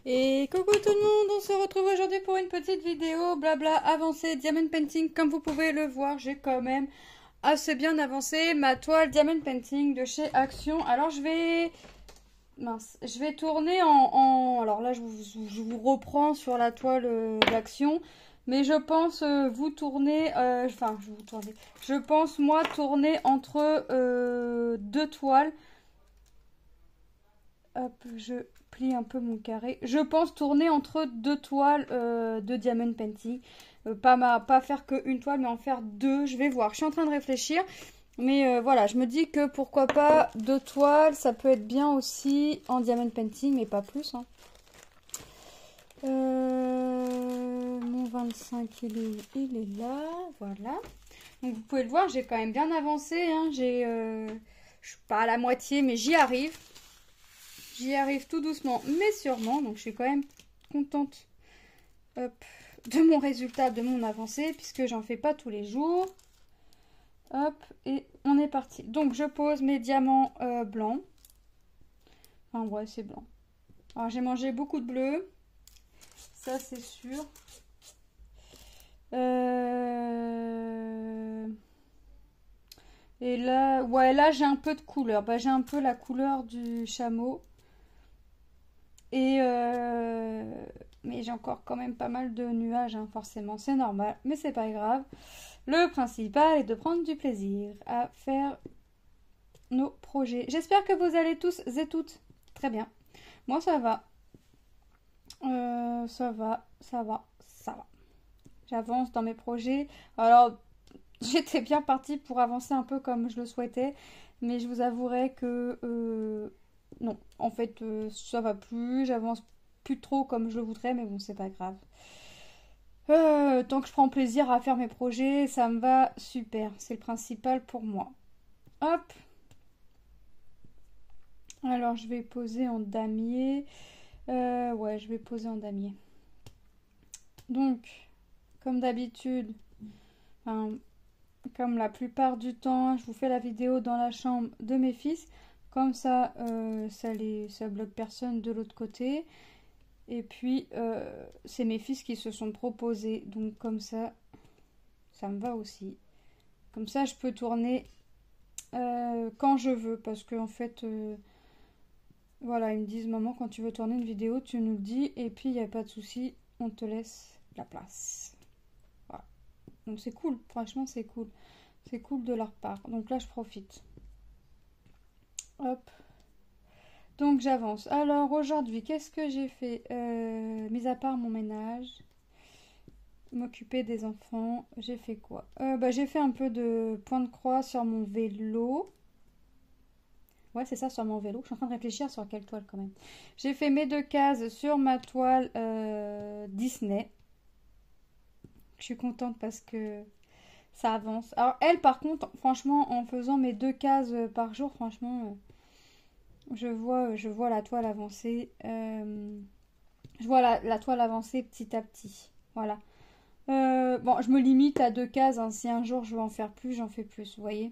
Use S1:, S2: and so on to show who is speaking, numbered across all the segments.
S1: Et coucou tout le monde, on se retrouve aujourd'hui pour une petite vidéo blabla avancée Diamond Painting. Comme vous pouvez le voir, j'ai quand même assez bien avancé ma toile Diamond Painting de chez Action. Alors je vais tourner alors là je vous reprends sur la toile d'Action. Mais je pense vous tourner, je pense moi tourner entre deux toiles. Hop, je plie un peu mon carré. Je pense tourner entre deux toiles de Diamond Painting. Pas faire qu'une toile, mais en faire deux. Je vais voir. Je suis en train de réfléchir. Mais voilà, je me dis que pourquoi pas deux toiles. Ça peut être bien aussi en Diamond Painting, mais pas plus. Hein. Mon 25, il est là. Voilà. Donc vous pouvez le voir, j'ai quand même bien avancé. Hein. Je suis pas à la moitié, mais j'y arrive. J'y arrive tout doucement, mais sûrement. Donc, je suis quand même contente de mon résultat, de mon avancée, puisque j'en fais pas tous les jours. Hop, et on est parti. Donc, je pose mes diamants blancs. Enfin, ouais, c'est blanc. Alors, j'ai mangé beaucoup de bleu. Ça, c'est sûr. Et là, ouais, là, j'ai un peu de couleur. Bah, j'ai un peu la couleur du chameau. Mais j'ai encore quand même pas mal de nuages, hein, forcément, c'est normal, mais c'est pas grave. Le principal est de prendre du plaisir à faire nos projets. J'espère que vous allez tous et toutes très bien. Moi, ça va. Ça va. J'avance dans mes projets. Alors, j'étais bien partie pour avancer un peu comme je le souhaitais, mais je vous avouerai que... non, en fait, ça va plus, j'avance plus trop comme je le voudrais, mais bon, c'est pas grave. Tant que je prends plaisir à faire mes projets, ça me va super, c'est le principal pour moi. Hop. Alors, je vais poser en damier. Ouais, je vais poser en damier. Donc, comme d'habitude, enfin, comme la plupart du temps, je vous fais la vidéo dans la chambre de mes fils. Comme ça, ça bloque personne de l'autre côté. Et puis, c'est mes fils qui se sont proposés. Donc, comme ça me va aussi. Comme ça, je peux tourner quand je veux. Parce qu'en fait, voilà, ils me disent, maman, quand tu veux tourner une vidéo, tu nous le dis. Et puis, il n'y a pas de souci, on te laisse la place. Voilà. Donc, c'est cool. Franchement, c'est cool. C'est cool de leur part. Donc là, je profite. Hop. Donc j'avance. Alors aujourd'hui, qu'est-ce que j'ai fait mis à part mon ménage, m'occuper des enfants, j'ai fait quoi j'ai fait un peu de point de croix sur mon vélo. Ouais, c'est ça, sur mon vélo. Je suis en train de réfléchir sur quelle toile quand même. J'ai fait mes deux cases sur ma toile Disney. Je suis contente parce que ça avance. Alors elle, par contre, franchement, en faisant mes deux cases par jour, franchement... je vois la toile avancer. Je vois la toile avancer petit à petit. Voilà. Bon, je me limite à deux cases. Hein. Si un jour je veux en faire plus, j'en fais plus, vous voyez.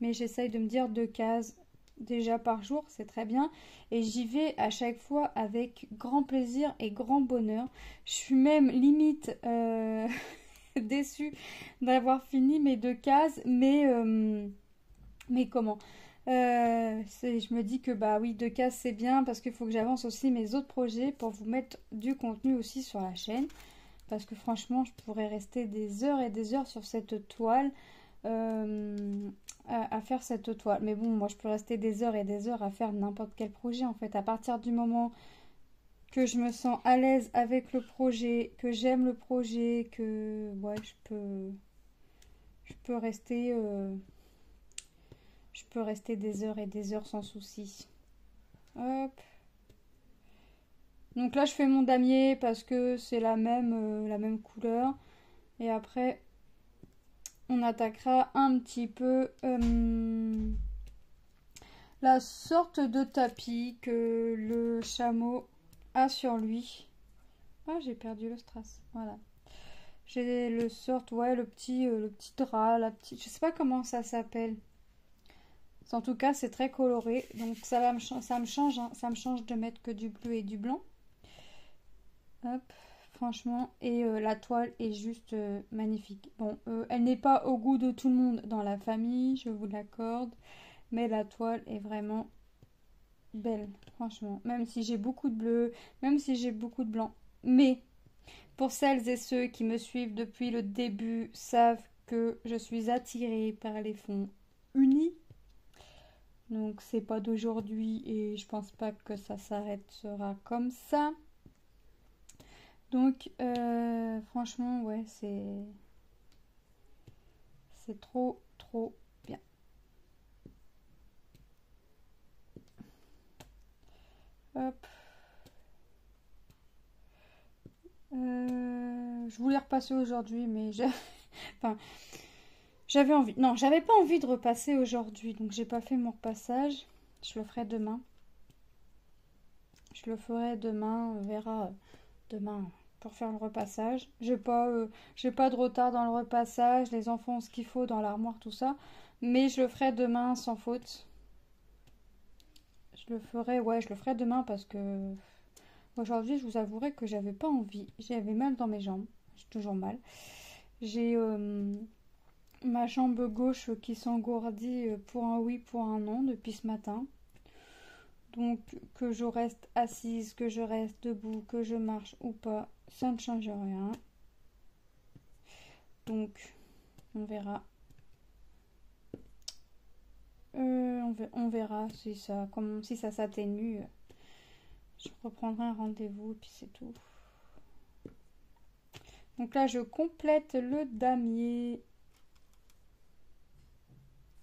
S1: Mais j'essaye de me dire deux cases déjà par jour, c'est très bien. Et j'y vais à chaque fois avec grand plaisir et grand bonheur. Je suis même limite déçue d'avoir fini mes deux cases. Mais comment je me dis que bah oui, deux cases c'est bien parce qu'il faut que j'avance aussi mes autres projets pour vous mettre du contenu aussi sur la chaîne. Parce que franchement, je pourrais rester des heures et des heures sur cette toile, à faire cette toile. Mais bon, moi je peux rester des heures et des heures à faire n'importe quel projet en fait. À partir du moment que je me sens à l'aise avec le projet, que j'aime le projet, que ouais, je peux rester... je peux rester des heures et des heures sans souci. Hop. Donc là, je fais mon damier parce que c'est la même couleur. Et après, on attaquera un petit peu la sorte de tapis que le chameau a sur lui. Ah, j'ai perdu le strass. Voilà. J'ai le petit drap, je sais pas comment ça s'appelle. En tout cas, c'est très coloré. Donc ça me change, hein. Ça me change de mettre que du bleu et du blanc. Hop, franchement, et la toile est juste magnifique. Bon, elle n'est pas au goût de tout le monde dans la famille, je vous l'accorde, mais la toile est vraiment belle, franchement. Même si j'ai beaucoup de bleu, même si j'ai beaucoup de blanc. Mais pour celles et ceux qui me suivent depuis le début savent que je suis attirée par les fonds unis. Donc c'est pas d'aujourd'hui et je pense pas que ça s'arrêtera comme ça. Donc franchement ouais c'est trop bien. Hop. Je voulais repasser aujourd'hui mais enfin, j'avais envie. Non, j'avais pas envie de repasser aujourd'hui, donc j'ai pas fait mon repassage. Je le ferai demain. Je le ferai demain, on verra demain pour faire le repassage. J'ai pas de retard dans le repassage, les enfants ont ce qu'il faut dans l'armoire, tout ça. Mais je le ferai demain sans faute. Je le ferai demain parce que aujourd'hui, je vous avouerai que j'avais pas envie. J'avais mal dans mes jambes. J'ai toujours mal. J'ai ma jambe gauche qui s'engourdit pour un oui, pour un non depuis ce matin. Donc que je reste assise, que je reste debout, que je marche ou pas, ça ne change rien. Donc on verra. On verra si ça s'atténue. Je reprendrai un rendez-vous et puis c'est tout. Donc là je complète le damier.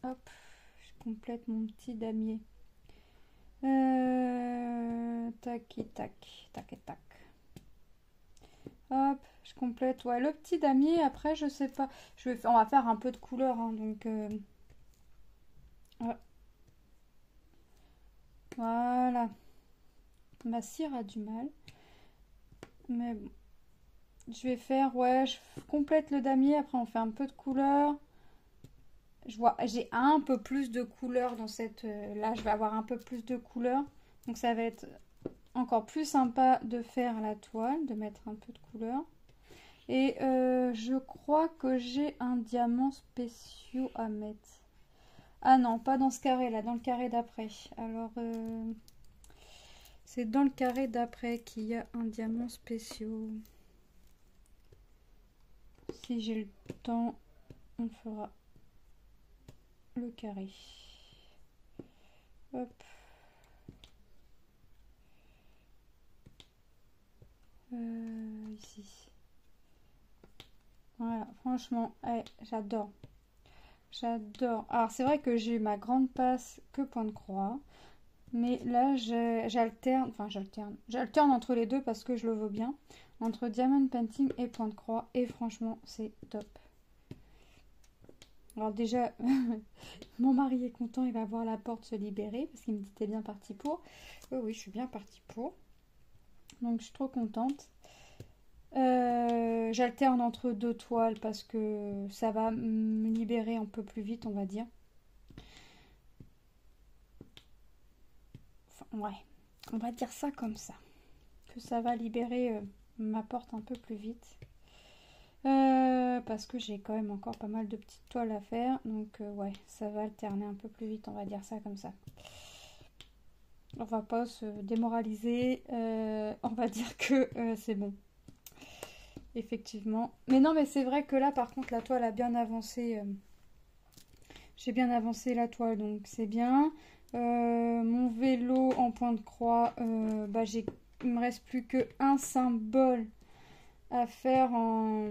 S1: Hop, je complète mon petit damier. Tac et tac, tac et tac. Hop, je complète. Ouais, le petit damier, après, je sais pas. On va faire un peu de couleur, hein, donc... ouais. Voilà. Ma cire a du mal. Mais bon. Je vais faire... Ouais, je complète le damier. Après, on fait un peu de couleur. J'ai un peu plus de couleur dans cette... là, je vais avoir un peu plus de couleur. Donc, ça va être encore plus sympa de faire la toile, de mettre un peu de couleur. Et je crois que j'ai un diamant spécial à mettre. Ah non, pas dans ce carré là, dans le carré d'après. Alors, c'est dans le carré d'après qu'il y a un diamant spécial. Si j'ai le temps, on fera le carré. Hop. Ici. Voilà, franchement, j'adore. J'adore. Alors, c'est vrai que j'ai eu ma grande passe que point de croix. Mais là, j'alterne entre les deux parce que je le veux bien. Entre diamond painting et point de croix. Et franchement, c'est top. Alors déjà, mon mari est content, il va voir la porte se libérer parce qu'il me dit t'es bien parti pour. Oui, oui, je suis bien partie pour. Donc je suis trop contente. J'alterne entre deux toiles parce que ça va me libérer un peu plus vite, on va dire. Enfin, ouais, on va dire ça comme ça. Que ça va libérer ma porte un peu plus vite. Parce que j'ai quand même encore pas mal de petites toiles à faire. Donc ouais, ça va alterner un peu plus vite, on va dire ça comme ça. On va pas se démoraliser. On va dire que c'est bon. Effectivement. Mais non, mais c'est vrai que là, par contre, la toile a bien avancé. J'ai bien avancé la toile, donc c'est bien. Mon vélo en point de croix, bah, il me reste plus qu'un symbole à faire en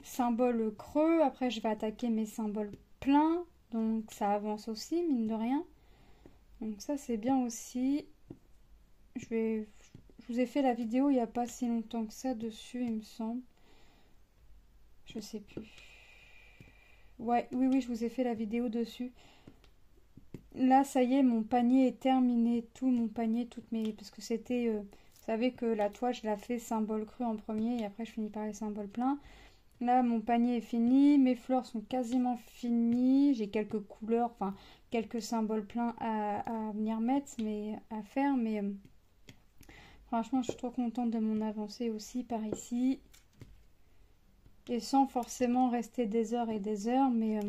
S1: symbole creux. Après, je vais attaquer mes symboles pleins. Donc, ça avance aussi, mine de rien. Donc, ça, c'est bien aussi. Je vous ai fait la vidéo il n'y a pas si longtemps que ça dessus, il me semble. Je sais plus. Ouais, oui, je vous ai fait la vidéo dessus. Là, ça y est, mon panier est terminé. Tout mon panier, toutes mes... Parce que c'était... vous savez que la toile, je la fais symbole creux en premier et après, je finis par les symboles pleins. Là, mon panier est fini. Mes fleurs sont quasiment finies. J'ai quelques couleurs, enfin, quelques symboles pleins à venir mettre, mais à faire. Mais Franchement, je suis trop contente de mon avancée aussi par ici. Et sans forcément rester des heures et des heures, mais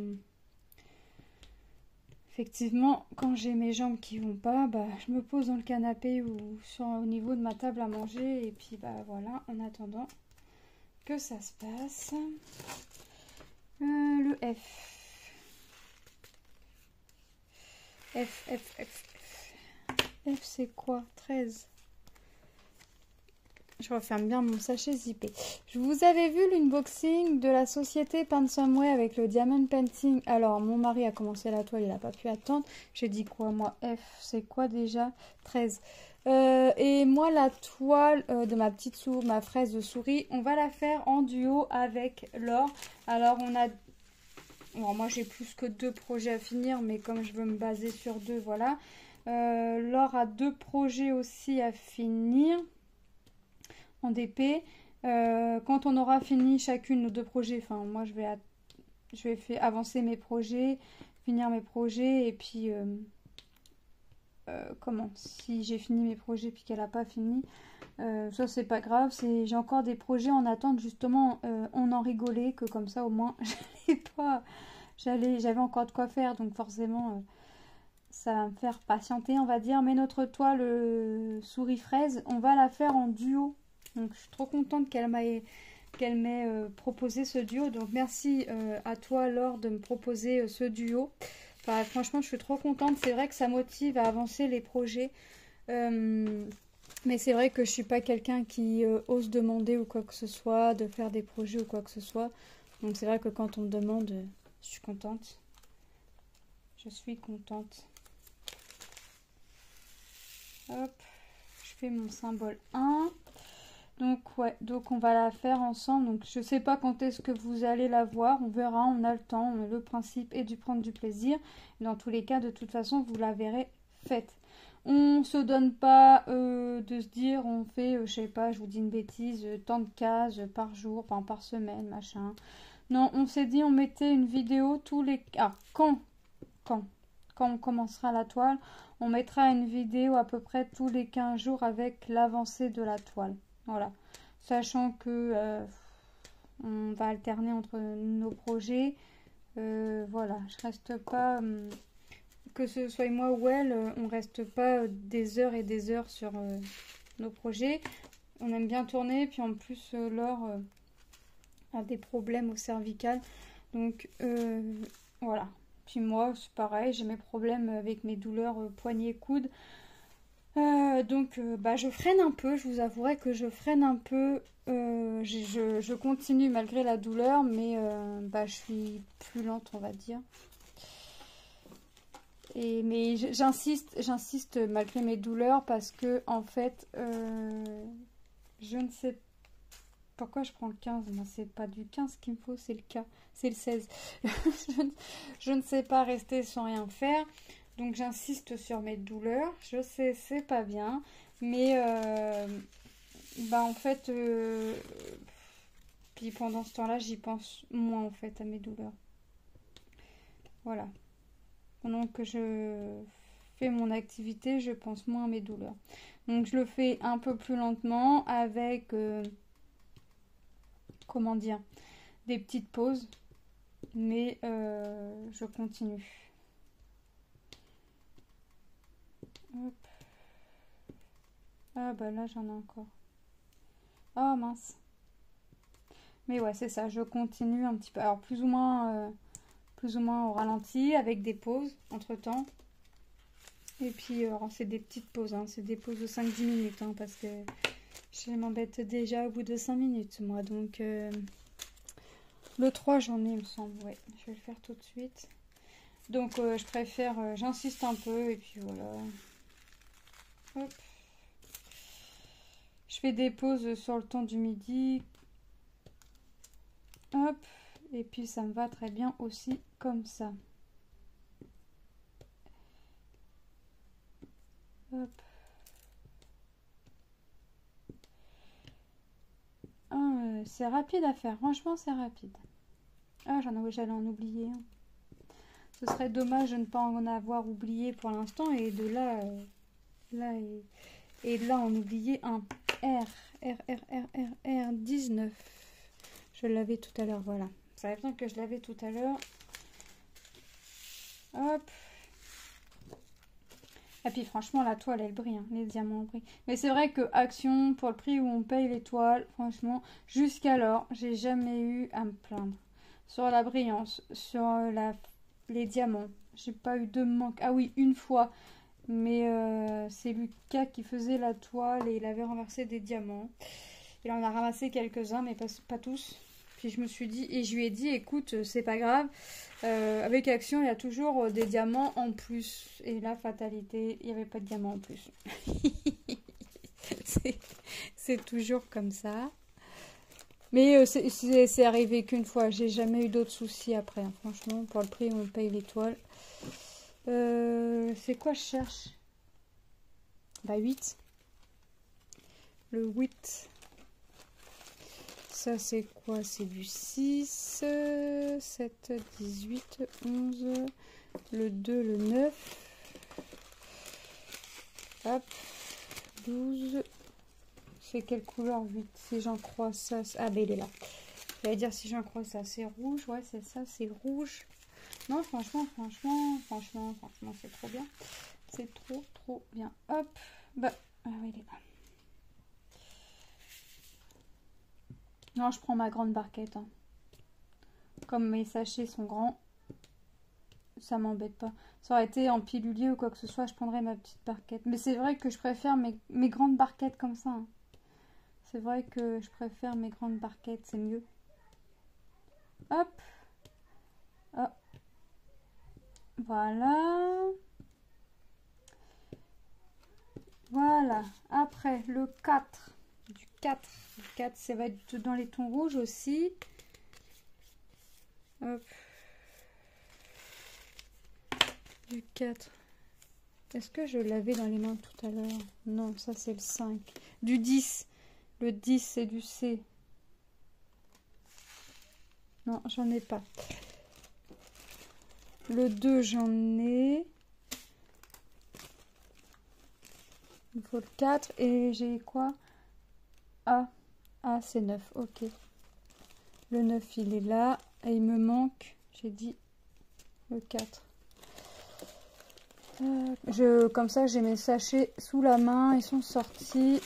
S1: effectivement, quand j'ai mes jambes qui vont pas, bah, je me pose dans le canapé ou au niveau de ma table à manger. Et puis bah voilà, en attendant que ça se passe. Le F. F, F, F, F. F, c'est quoi? 13. Je referme bien mon sachet zippé. Je vous avais vu l'unboxing de la société Pansomeway avec le diamond painting. Alors, mon mari a commencé la toile, il n'a pas pu attendre. J'ai dit quoi, moi? F, c'est quoi déjà? 13. Et moi, la toile de ma ma fraise de souris, on va la faire en duo avec Laure. Alors, on a... Bon, moi, j'ai plus que 2 projets à finir, mais comme je veux me baser sur 2, voilà. Laure a 2 projets aussi à finir en DP. Quand on aura fini chacune nos 2 projets, enfin moi je vais faire avancer mes projets, finir mes projets, et puis si j'ai fini mes projets puis qu'elle n'a pas fini, ça c'est pas grave, j'ai encore des projets en attente, justement. On en rigolait que comme ça au moins j'avais encore de quoi faire, donc forcément ça va me faire patienter, on va dire. Mais notre toile souris fraise, on va la faire en duo. Donc je suis trop contente qu'elle m'ait proposé ce duo. Donc merci à toi Laure de me proposer ce duo. Enfin, franchement je suis trop contente. C'est vrai que ça motive à avancer les projets. Mais c'est vrai que je suis pas quelqu'un qui ose demander ou quoi que ce soit, de faire des projets ou quoi que ce soit. Donc c'est vrai que quand on me demande, je suis contente. Je suis contente. Hop, je fais mon symbole 1. Donc ouais, donc on va la faire ensemble. Donc je sais pas quand est-ce que vous allez la voir, on verra, on a le temps. Le principe est de prendre du plaisir. Dans tous les cas, de toute façon, vous la verrez faite. On se donne pas de se dire, on fait, je sais pas, je vous dis une bêtise, tant de cases par jour, enfin par semaine, machin. Non, on s'est dit, on mettait une vidéo tous les... Ah, quand on commencera la toile, on mettra une vidéo à peu près tous les 15 jours avec l'avancée de la toile. Voilà. Sachant que on va alterner entre nos projets. Voilà. Je reste pas... que ce soit moi ou elle, on reste pas des heures et des heures sur nos projets. On aime bien tourner. Puis en plus, Laure a des problèmes au cervical. Donc voilà. Puis moi, c'est pareil, j'ai mes problèmes avec mes douleurs poignets-coudes. Donc, je freine un peu, je vous avouerai que je freine un peu. Je continue malgré la douleur, mais je suis plus lente, on va dire. Mais j'insiste malgré mes douleurs parce que, en fait, je ne sais pas. Pourquoi je prends le 15? Moi, c'est pas du 15 qu'il me faut, c'est le K. C'est le 16. Je ne sais pas rester sans rien faire. Donc, j'insiste sur mes douleurs. Je sais, c'est pas bien. Mais, en fait, puis pendant ce temps-là, j'y pense moins, en fait, à mes douleurs. Voilà. Pendant que je fais mon activité, je pense moins à mes douleurs. Donc, je le fais un peu plus lentement avec... comment dire, des petites pauses, mais je continue. Hop. Ah bah là j'en ai encore. Oh mince. Mais ouais, c'est ça, je continue un petit peu. Alors plus ou moins au ralenti, avec des pauses entre temps. Et puis c'est des petites pauses, hein, c'est des pauses de 5-10 minutes, hein, parce que je m'embête déjà au bout de 5 minutes, moi. Donc, le 3, j'en ai, il me semble. Ouais, je vais le faire tout de suite. Donc, je préfère... j'insiste un peu, et puis voilà. Hop. Je fais des pauses sur le temps du midi. Hop. Et puis, ça me va très bien aussi comme ça. Hop. C'est rapide à faire, franchement c'est rapide. Ah, j'allais en oublier un. Ce serait dommage de ne pas en avoir oublié pour l'instant, et de là Et là, on oubliait un R 19. Je l'avais tout à l'heure, voilà. Ça va bien que je l'avais tout à l'heure. Hop. Et puis franchement, la toile, elle brille, hein, les diamants brillent. Mais c'est vrai que Action, pour le prix où on paye les toiles, franchement, jusqu'alors, j'ai jamais eu à me plaindre. Sur la brillance, sur les diamants, j'ai pas eu de manque. Ah oui, une fois, mais c'est Lucas qui faisait la toile et il avait renversé des diamants. Il en a ramassé quelques-uns, mais pas tous. Puis je me suis dit, et je lui ai dit, écoute, c'est pas grave. Avec Action, il y a toujours des diamants en plus. Et là, fatalité, il n'y avait pas de diamants en plus. C'est toujours comme ça. Mais c'est arrivé qu'une fois. J'ai jamais eu d'autres soucis après. Hein. Franchement, pour le prix, on paye l'étoile. C'est quoi je cherche? Bah 8. Le 8. Ça, c'est quoi? C'est du 6, 7, 18, 11, le 2, le 9. Hop, 12. C'est quelle couleur 8? Si j'en crois ça... Ah, ben il est là. J'allais dire si j'en crois ça, c'est rouge. Ouais, c'est ça, c'est rouge. Non, franchement, c'est trop bien. C'est trop bien. Hop, bah, ah oui, il est là. Non, je prends ma grande barquette. Hein. Comme mes sachets sont grands, ça m'embête pas. Ça aurait été en pilulier ou quoi que ce soit, je prendrais ma petite barquette. Mais c'est vrai que je préfère mes grandes barquettes comme ça. Hein. C'est vrai que je préfère mes grandes barquettes, c'est mieux. Hop. Hop. Voilà. Voilà. Après, le 4. Du 4. Le 4, ça va être dans les tons rouges aussi. Hop. Du 4. Est-ce que je l'avais dans les mains tout à l'heure? Non, ça c'est le 5. Du 10. Le 10, c'est du C. Non, j'en ai pas. Le 2, j'en ai. Il faut le 4. Et j'ai quoi? A. A, c'est 9. Ok. Le 9, il est là. Et il me manque, j'ai dit, le 4. Comme ça, j'ai mes sachets sous la main. Ils sont sortis.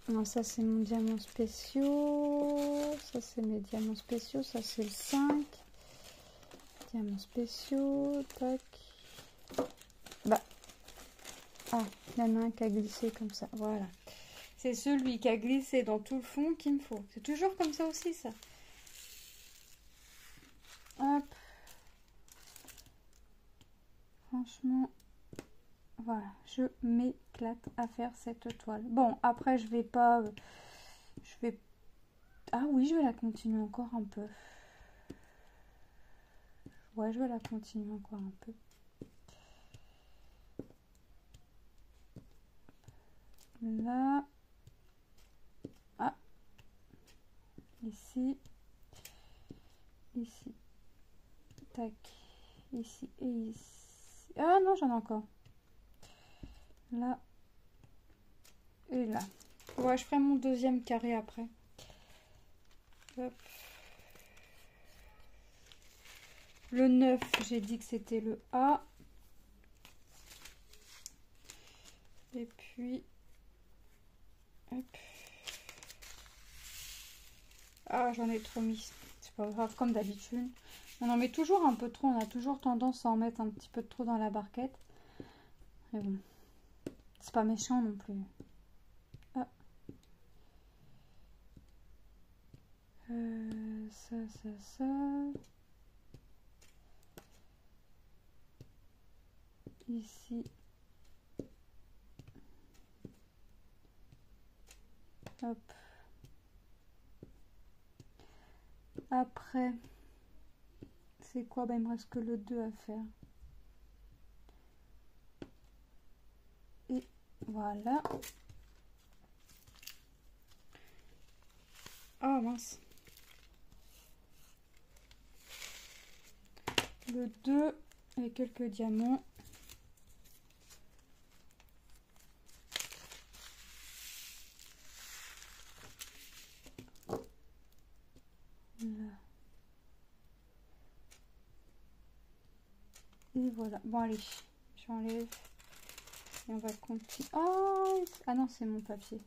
S1: Non, ça, c'est mon diamant spéciaux. Ça, c'est mes diamants spéciaux. Ça, c'est le 5. Diamants spéciaux. Tac. Bah. Ah, il y en a un qui a glissé comme ça. Voilà. C'est celui qui a glissé dans tout le fond qu'il me faut. C'est toujours comme ça aussi, ça. Hop. Franchement, voilà. Je m'éclate à faire cette toile. Bon, après, je vais pas... Ah oui, je vais la continuer encore un peu. Ouais, je vais la continuer encore un peu. Là. Ah. Ici. Ici. Tac. Ici et ici. Ah non, j'en ai encore. Là. Et là. Ouais, je ferai mon deuxième carré après. Hop. Le 9, j'ai dit que c'était le A. Et puis... Hop. Ah, j'en ai trop mis. C'est pas grave, comme d'habitude. On en met toujours un peu trop. On a toujours tendance à en mettre un petit peu trop dans la barquette. Mais bon. C'est pas méchant non plus. Ah. Ça. Ici. Hop. Après, c'est quoi? Ben, il me reste que le 2 à faire. Et voilà. Oh mince. Le 2 et quelques diamants. Et voilà. Bon, allez, j'enlève. Et on va continuer. Oh, ah non, c'est mon papier.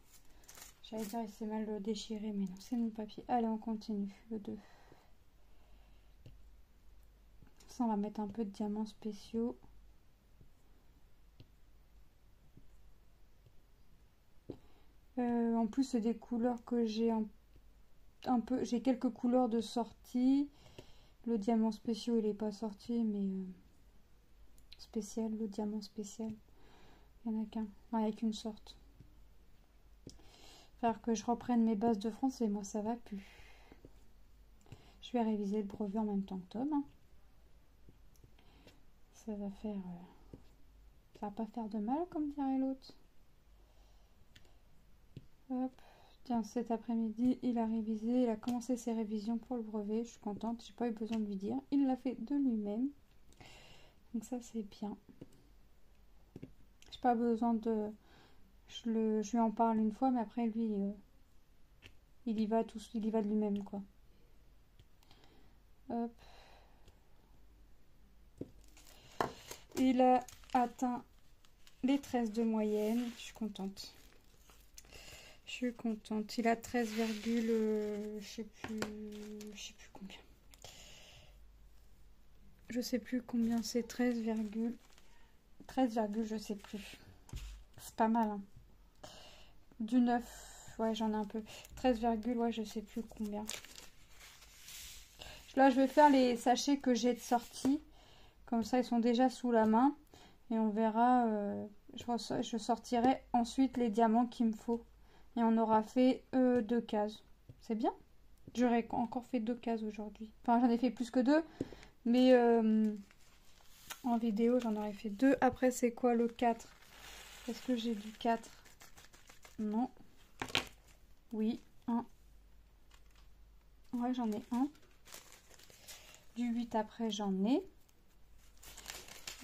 S1: J'allais dire, il s'est mal déchiré, mais non, c'est mon papier. Allez, on continue. Le 2. Ça, on va mettre un peu de diamants spéciaux. En plus, c'est des couleurs que j'ai un peu. J'ai quelques couleurs de sortie. Le diamant spéciaux, il n'est pas sorti, mais spécial, le diamant spécial. Il n'y en a qu'un. Il n'y a qu'une sorte. Faire que je reprenne mes bases de français, moi ça va plus. Je vais réviser le brevet en même temps que Tom. Hein. Ça va faire. Ça va pas faire de mal, comme dirait l'autre. Hop. Tiens, cet après-midi, il a révisé, il a commencé ses révisions pour le brevet. Je suis contente, j'ai pas eu besoin de lui dire. Il l'a fait de lui-même. Donc ça, c'est bien. J'ai pas besoin de... Je lui en parle une fois, mais après, lui, il y va il y va de lui-même, quoi. Hop. Il a atteint les 13 de moyenne. Je suis contente. Je suis contente. Il a 13, je sais plus combien. Je sais plus combien c'est. 13, je sais plus. C'est pas mal. Hein. Du 9, ouais, j'en ai un peu. 13, ouais, je sais plus combien. Là, je vais faire les sachets que j'ai de sortie. Comme ça, ils sont déjà sous la main. Et on verra. Je sortirai ensuite les diamants qu'il me faut. Et on aura fait 2 cases. C'est bien. J'aurais encore fait 2 cases aujourd'hui. Enfin, j'en ai fait plus que 2. Mais en vidéo, j'en aurais fait 2. Après, c'est quoi le 4? Est-ce que j'ai du 4? Non. Oui, 1. Ouais, j'en ai 1. Du 8 après, j'en ai.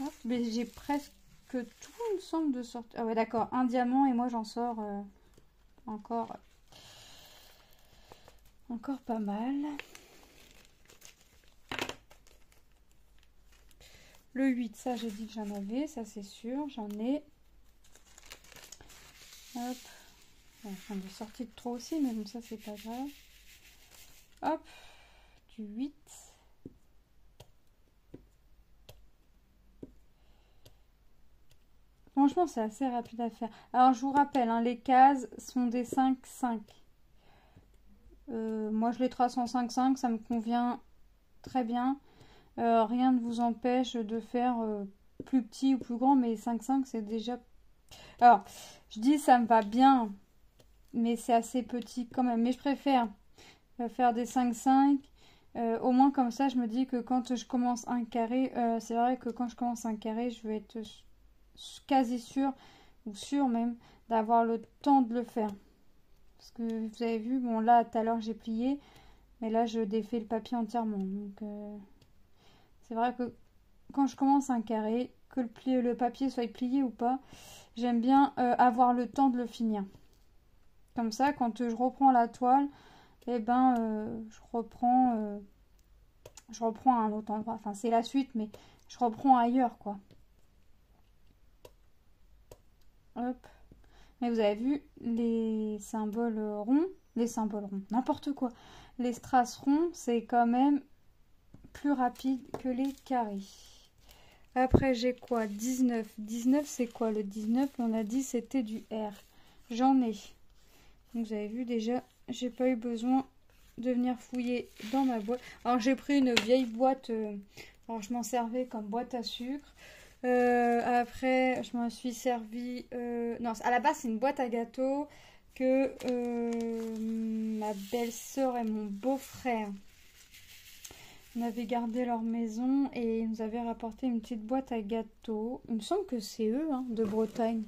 S1: Hop, mais j'ai presque tout, il me semble, de sortir. Ah ouais, d'accord. Un diamant et moi, j'en sors encore pas mal. Le 8, ça, j'ai dit que j'en avais. Ça, c'est sûr. J'en ai. Hop. J'en ai sorti de trop aussi, mais bon, ça, c'est pas grave. Hop. Du 8. Franchement, c'est assez rapide à faire. Alors, je vous rappelle, hein, les cases sont des 5-5. Moi, je les trace en 5-5. Ça me convient très bien. Rien ne vous empêche de faire plus petit ou plus grand, mais 5-5, c'est déjà... Alors, je dis ça me va bien, mais c'est assez petit quand même. Mais je préfère faire des 5-5. Au moins, comme ça, je me dis que quand je commence un carré, c'est vrai que quand je commence un carré, je vais être quasi sûre, ou sûre même, d'avoir le temps de le faire. Parce que vous avez vu, bon là, tout à l'heure, j'ai plié, mais là, je défais le papier entièrement. Donc, c'est vrai que quand je commence un carré, que le papier soit plié ou pas, j'aime bien avoir le temps de le finir. Comme ça, quand je reprends la toile, eh ben, je reprends à un autre endroit. Enfin, c'est la suite, mais je reprends ailleurs, quoi. Hop. Mais vous avez vu, les symboles ronds, n'importe quoi. Les strass ronds, c'est quand même plus rapide que les carrés. Après, j'ai quoi? 19. 19, c'est quoi le 19? On a dit c'était du R. J'en ai. Donc, vous avez vu déjà, j'ai pas eu besoin de venir fouiller dans ma boîte. Alors, j'ai pris une vieille boîte. Alors, je m'en servais comme boîte à sucre. Après, je m'en suis servi... non, à la base, c'est une boîte à gâteaux que ma belle-sœur et mon beau-frère avaient gardé leur maison et ils nous avaient rapporté une petite boîte à gâteaux. Il me semble que c'est eux, hein, de Bretagne.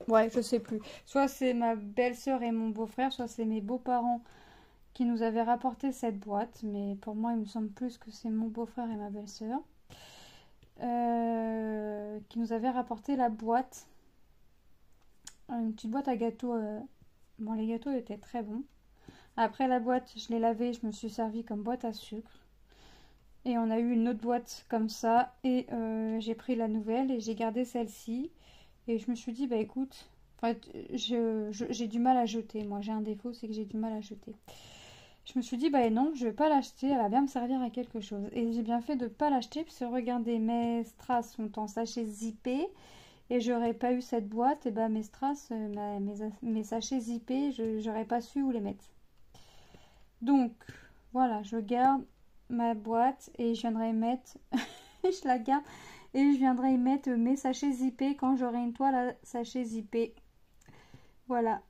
S1: Ouais, je sais plus. Soit c'est ma belle-sœur et mon beau-frère, soit c'est mes beaux-parents qui nous avaient rapporté cette boîte. Mais pour moi, il me semble plus que c'est mon beau-frère et ma belle-sœur. Qui nous avait rapporté la boîte. Une petite boîte à gâteaux. Bon, les gâteaux étaient très bons. Après la boîte, je l'ai lavée, je me suis servi comme boîte à sucre. Et on a eu une autre boîte comme ça. Et j'ai pris la nouvelle et j'ai gardé celle-ci. Et je me suis dit, bah écoute, en fait, j'ai du mal à jeter. Moi, j'ai un défaut, c'est que j'ai du mal à jeter. Je me suis dit, bah non, je vais pas l'acheter, elle va bien me servir à quelque chose. Et j'ai bien fait de pas l'acheter, parce que regardez, mes strass sont en sachet zippé, et j'aurais pas eu cette boîte, et bah mes strass, mes sachets zippés, j'aurais pas su où les mettre. Donc, voilà, je garde ma boîte, et je viendrai mettre, je la garde, et je viendrai y mettre mes sachets zippés quand j'aurai une toile à sachet zippé. Voilà.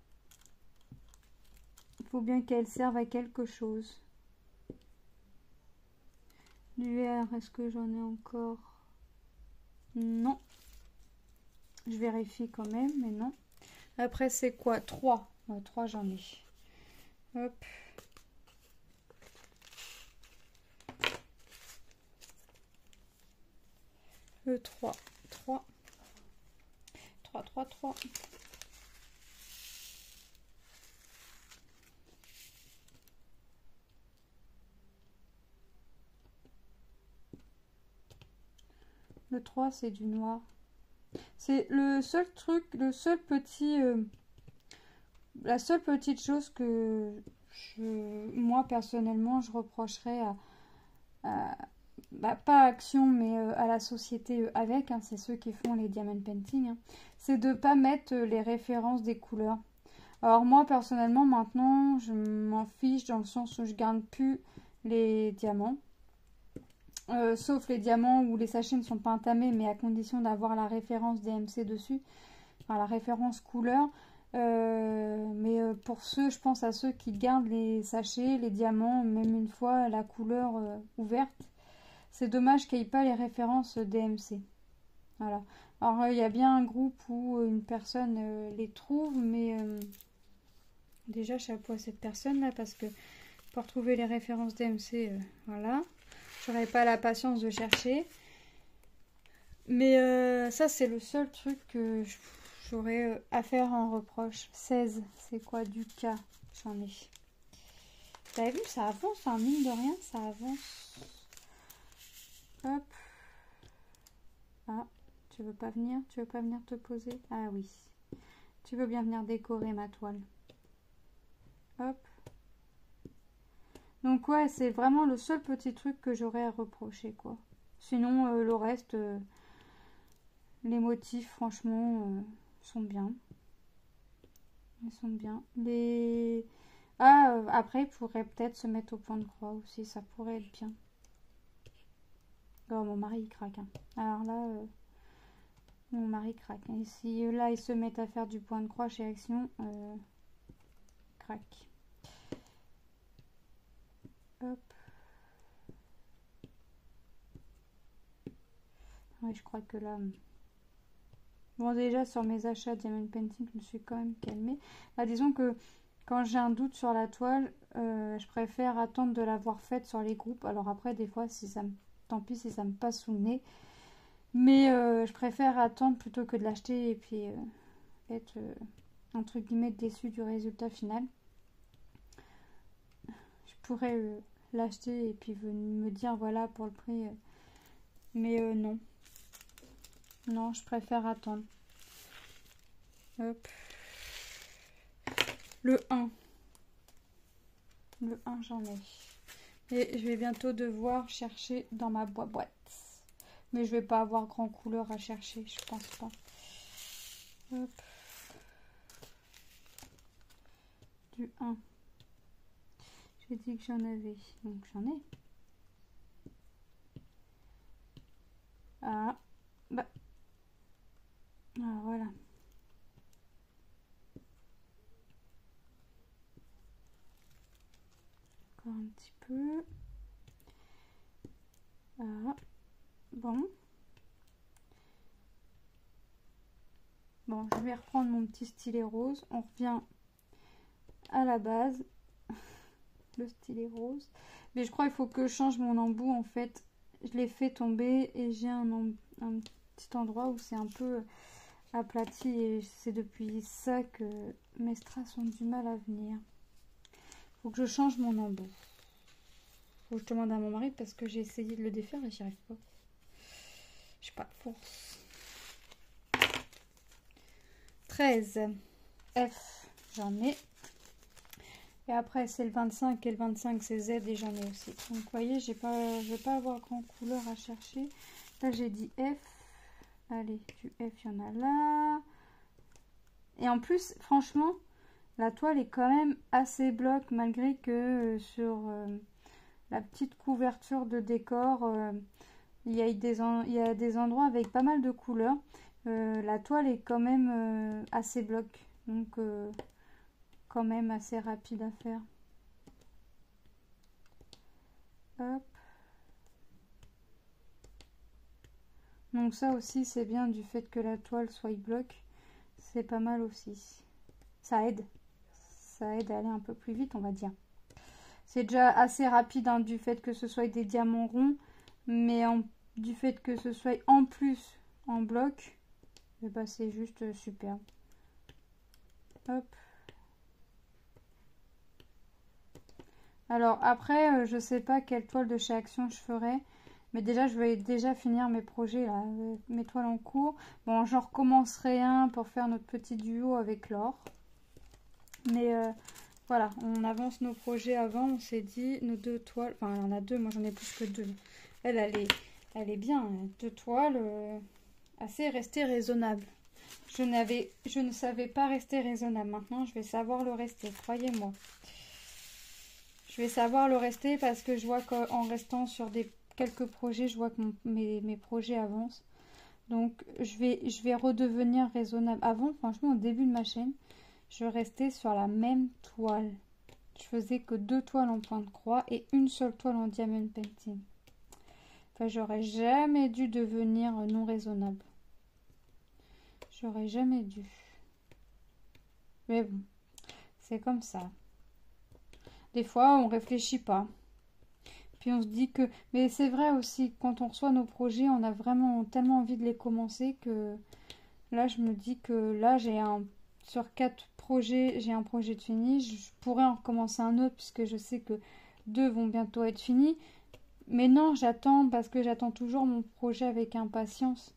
S1: Il faut bien qu'elle serve à quelque chose. Du verre, est-ce que j'en ai encore? Non. Je vérifie quand même, mais non. Après, c'est quoi? 3. Ouais, 3, j'en ai. Hop. Le 3. 3. 3, 3, 3. Le 3, c'est du noir. C'est le seul truc, le seul petit... la seule petite chose que moi, personnellement, je reprocherais bah, pas à Action, mais à la société avec, hein, c'est ceux qui font les diamond painting, hein, c'est de pas mettre les références des couleurs. Alors moi, personnellement, maintenant, je m'en fiche dans le sens où je garde plus les diamants. Sauf les diamants où les sachets ne sont pas entamés, mais à condition d'avoir la référence DMC dessus, enfin la référence couleur. Mais pour ceux, je pense à ceux qui gardent les sachets, les diamants, même une fois la couleur ouverte. C'est dommage qu'il n'y ait pas les références DMC. Voilà. Alors il y a bien un groupe où une personne les trouve, mais déjà chapeau à cette personne là parce que pour trouver les références DMC, voilà. J'aurais pas la patience de chercher. Mais ça, c'est le seul truc que j'aurais à faire en reproche. 16, c'est quoi du cas? J'en ai. Vous avez vu, ça avance, hein, mine de rien, ça avance. Hop. Ah, tu veux pas venir? Tu veux pas venir te poser? Ah oui. Tu veux bien venir décorer ma toile. Hop. Donc ouais, c'est vraiment le seul petit truc que j'aurais à reprocher, quoi. Sinon, le reste, les motifs, franchement, sont bien. Ils sont bien. Les... Ah, après, il pourrait peut-être se mettre au point de croix aussi, ça pourrait être bien. Oh, mon mari, il craque, hein. Alors là, mon mari craque. Et si là, ils se mettent à faire du point de croix chez Action, craque. Hop. Ouais, je crois que là... Bon, déjà, sur mes achats Diamond Painting, je me suis quand même calmée. Bah, disons que quand j'ai un doute sur la toile, je préfère attendre de l'avoir faite sur les groupes. Alors après, des fois, si ça me... tant pis si ça me passe sous le nez. Mais je préfère attendre plutôt que de l'acheter et puis être, entre guillemets, déçue du résultat final. Je pourrais l'acheter et puis me dire, voilà, pour le prix. Mais non. Non, je préfère attendre. Hop. Le 1. Le 1, j'en ai. Et je vais bientôt devoir chercher dans ma boîte. Mais je vais pas avoir grand couleur à chercher, je pense pas. Hop. Du 1. J'ai dit que j'en avais. Donc j'en ai. Ah. Bah. Ah, voilà. Encore un petit peu. Ah. Bon. Bon, je vais reprendre mon petit stylet rose. On revient à la base. Le stylet rose. Mais je crois qu'il faut que je change mon embout en fait. Je l'ai fait tomber et j'ai un petit endroit où c'est un peu aplati et c'est depuis ça que mes strass ont du mal à venir. Faut que je change mon embout. Faut que je demande à mon mari parce que j'ai essayé de le défaire et j'y arrive pas. J'ai pas de force. 13. F, j'en ai. Et après, c'est le 25 et le 25, c'est Z et j'en ai aussi. Donc, vous voyez, je vais pas avoir grand couleur à chercher. Là, j'ai dit F. Allez, du F, il y en a là. Et en plus, franchement, la toile est quand même assez bloc, malgré que sur la petite couverture de décor, il y a des endroits avec pas mal de couleurs. La toile est quand même assez bloc. Donc, quand même assez rapide à faire. Hop. Donc ça aussi c'est bien du fait que la toile soit bloc. C'est pas mal aussi. Ça aide. Ça aide à aller un peu plus vite on va dire. C'est déjà assez rapide hein, du fait que ce soit des diamants ronds. Mais du fait que ce soit en plus en bloc. Et bah c'est juste super. Hop. Alors après, je sais pas quelle toile de chez Action je ferai. Mais déjà, je vais déjà finir mes projets, là, mes toiles en cours. Bon, j'en recommencerai un pour faire notre petit duo avec Laure. Mais voilà, on avance nos projets avant. On s'est dit, nos 2 toiles... Enfin, il y en a 2, moi j'en ai plus que 2. Elle est bien. Hein, 2 toiles, assez restées raisonnables. Je ne savais pas rester raisonnable. Maintenant, je vais savoir le rester, croyez-moi. Je vais savoir le rester parce que je vois qu'en restant sur quelques projets, je vois que mes projets avancent. Donc, je vais redevenir raisonnable. Avant, franchement, au début de ma chaîne, je restais sur la même toile. Je faisais que 2 toiles en point de croix et une seule toile en diamond painting. Enfin, j'aurais jamais dû devenir non raisonnable. J'aurais jamais dû. Mais bon, c'est comme ça. Des fois, on réfléchit pas. Puis on se dit que... Mais c'est vrai aussi, quand on reçoit nos projets, on a vraiment tellement envie de les commencer que... Là, je me dis que là, sur 4 projets, j'ai un projet de fini. Je pourrais en recommencer un autre puisque je sais que 2 vont bientôt être finis. Mais non, j'attends parce que j'attends toujours mon projet avec impatience.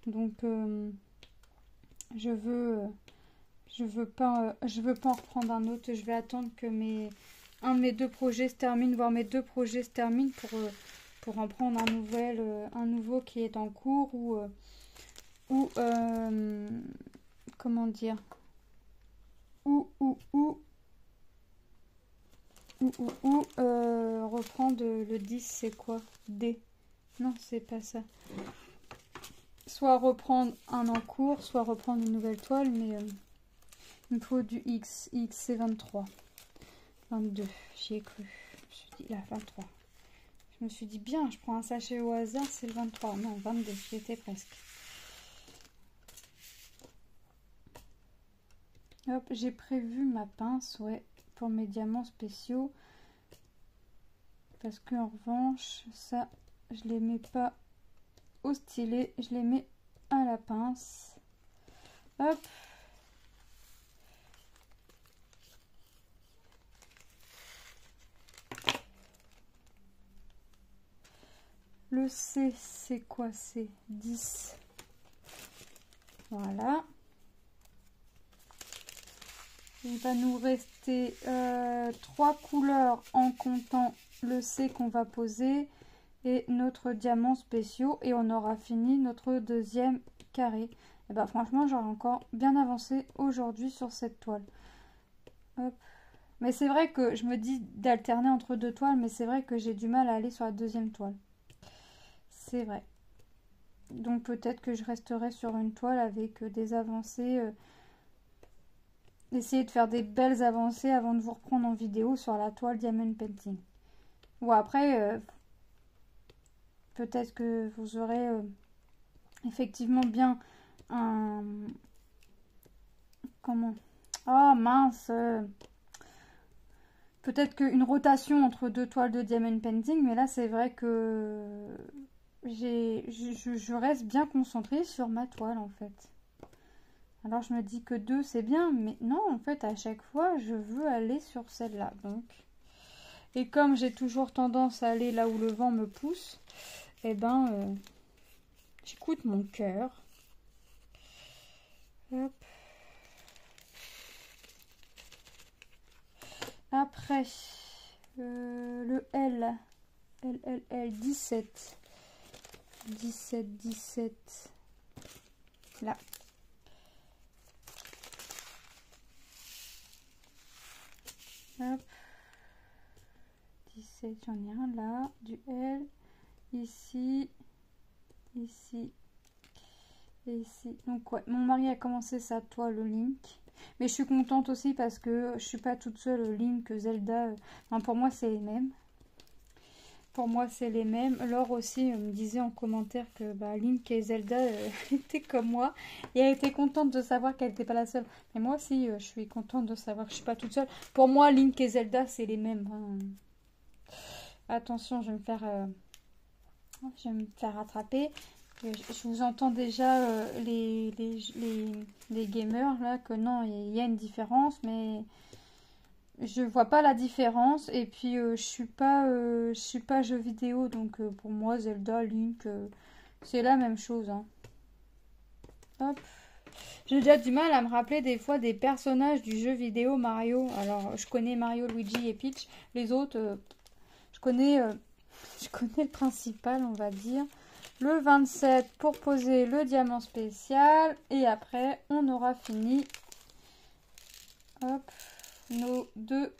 S1: Donc, je veux pas en reprendre un autre. Je vais attendre que un de mes 2 projets se termine, voire mes 2 projets se terminent pour en prendre un nouveau qui est en cours ou comment dire, reprendre le 10, c'est quoi? D. Non, c'est pas ça. Soit reprendre un en cours, soit reprendre une nouvelle toile, mais il me faut du X. X, c'est 23. 22, j'y ai cru. Je me suis dit, là, 23. Je me suis dit, bien, je prends un sachet au hasard, c'est le 23. Non, 22, j'y étais presque. Hop, j'ai prévu ma pince, ouais, pour mes diamants spéciaux. Parce qu'en revanche, ça, je les mets pas au stylet, je les mets à la pince. Hop. Le C, c'est quoi? C'est 10. Voilà. Il va nous rester 3 couleurs en comptant le C qu'on va poser et notre diamant spéciaux. Et on aura fini notre deuxième carré. Et bah franchement, j'aurais encore bien avancé aujourd'hui sur cette toile. Hop. Mais c'est vrai que je me dis d'alterner entre 2 toiles, mais c'est vrai que j'ai du mal à aller sur la deuxième toile. C'est vrai. Donc peut-être que je resterai sur une toile avec des avancées. Essayer de faire des belles avancées avant de vous reprendre en vidéo sur la toile Diamond Painting. Ou après, peut-être que vous aurez effectivement bien un... Comment? Oh mince peut-être qu'une rotation entre 2 toiles de Diamond Painting, mais là c'est vrai que je reste bien concentrée sur ma toile en fait. Alors je me dis que 2 c'est bien, mais non en fait à chaque fois je veux aller sur celle-là. Donc Et comme j'ai toujours tendance à aller là où le vent me pousse, eh ben, j'écoute mon cœur. Hop. Après, le L, 17, 17, là. Hop. 17, j'en ai un là, du L, ici, ici, et ici. Donc ouais, mon mari a commencé sa toile au Link. Mais je suis contente aussi parce que je suis pas toute seule au Link, Zelda. Enfin, pour moi, c'est les mêmes. Pour moi, c'est les mêmes. Laure aussi me disait en commentaire que bah, Link et Zelda étaient comme moi. Et elle était contente de savoir qu'elle n'était pas la seule. Mais moi aussi, je suis contente de savoir que je suis pas toute seule. Pour moi, Link et Zelda, c'est les mêmes. Hein. Attention, je vais me faire attraper. Je vous entends déjà les gamers là que non, il y a une différence, mais je vois pas la différence. Et puis je suis pas jeu vidéo, donc pour moi Zelda, Link, c'est la même chose. Hein. Hop. J'ai déjà du mal à me rappeler des fois des personnages du jeu vidéo Mario. Alors je connais Mario, Luigi et Peach. Les autres, je connais le principal, on va dire. Le 27 pour poser le diamant spécial. Et après, on aura fini. Hop. Nos deux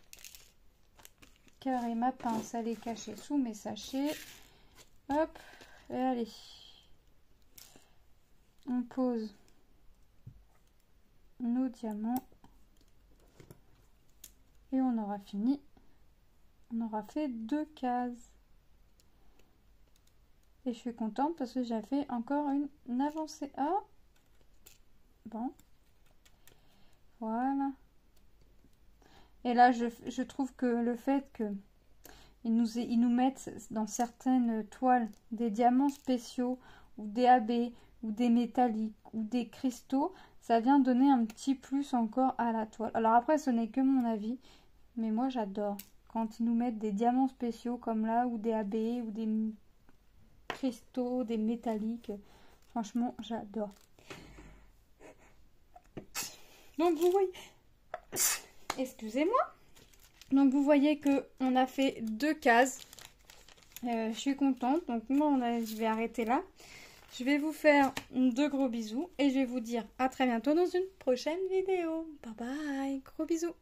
S1: carrés. Ma pince, elle est cachée sous mes sachets. Hop. Et allez. On pose nos diamants. Et on aura fini. On aura fait 2 cases. Et je suis contente parce que j'ai fait encore une avancée. Ah, bon. Voilà. Et là, je trouve que le fait qu'ils nous mettent dans certaines toiles des diamants spéciaux ou des AB ou des métalliques ou des cristaux, ça vient donner un petit plus encore à la toile. Alors après, ce n'est que mon avis, mais moi j'adore quand ils nous mettent des diamants spéciaux comme là ou des AB ou des cristaux, des métalliques. Franchement, j'adore. Donc vous voyez, excusez-moi. Donc vous voyez que on a fait 2 cases. Je suis contente. Donc moi, je vais arrêter là. Je vais vous faire de gros bisous et je vais vous dire à très bientôt dans une prochaine vidéo. Bye bye, gros bisous.